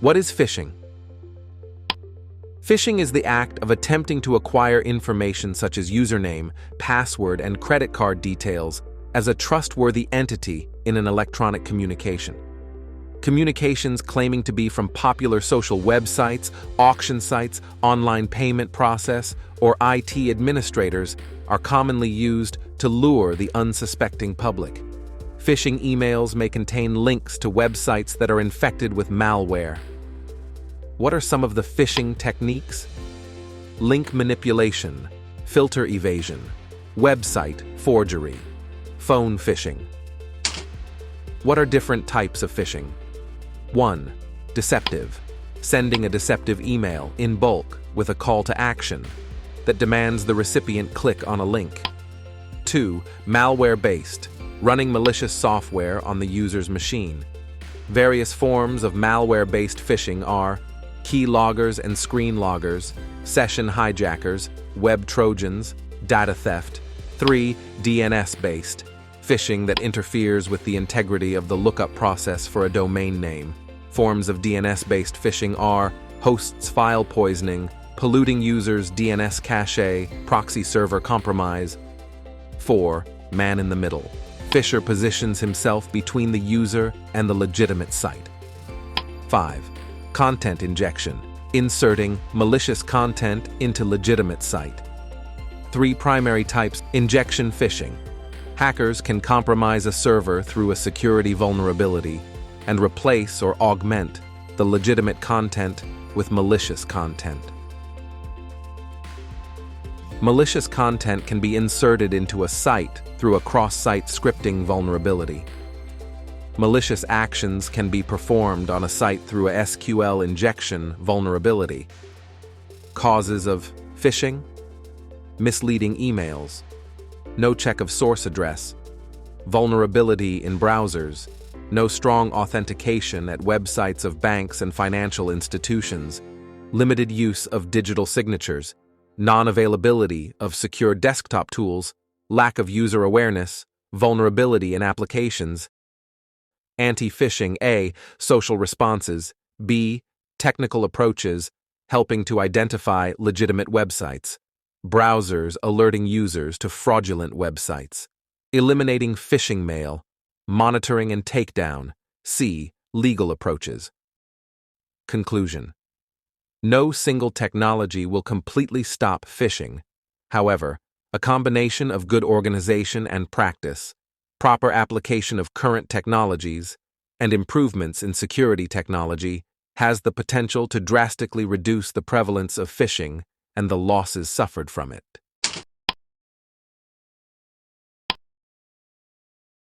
What is phishing? Phishing is the act of attempting to acquire information such as username, password, and credit card details as a trustworthy entity in an electronic communication. Communications claiming to be from popular social websites, auction sites, online payment process, or IT administrators are commonly used to lure the unsuspecting public. Phishing emails may contain links to websites that are infected with malware. What are some of the phishing techniques? Link manipulation, filter evasion, website forgery, phone phishing. What are different types of phishing? 1. Deceptive. Sending a deceptive email in bulk with a call to action that demands the recipient click on a link. 2. Malware-based. Running malicious software on the user's machine. Various forms of malware-based phishing are key loggers and screen loggers, session hijackers, web trojans, data theft. 3. DNS-based. Phishing that interferes with the integrity of the lookup process for a domain name. Forms of DNS-based phishing are hosts file poisoning, polluting users' DNS cache, proxy server compromise. 4. Man in the middle. Phisher positions himself between the user and the legitimate site. 5. Content injection. Inserting malicious content into legitimate site. 3 primary types. Injection phishing. Hackers can compromise a server through a security vulnerability and replace or augment the legitimate content with malicious content. Malicious content can be inserted into a site through a cross-site scripting vulnerability. Malicious actions can be performed on a site through a SQL injection vulnerability. Causes of phishing: misleading emails, no check of source address, vulnerability in browsers, no strong authentication at websites of banks and financial institutions, limited use of digital signatures, non-availability of secure desktop tools, lack of user awareness, vulnerability in applications. Anti-phishing: A. Social responses. B. Technical approaches, helping to identify legitimate websites. Browsers alerting users to fraudulent websites. Eliminating phishing mail. Monitoring and takedown. C. Legal approaches. Conclusion: no single technology will completely stop phishing. However, a combination of good organization and practice, proper application of current technologies, and improvements in security technology has the potential to drastically reduce the prevalence of phishing and the losses suffered from it.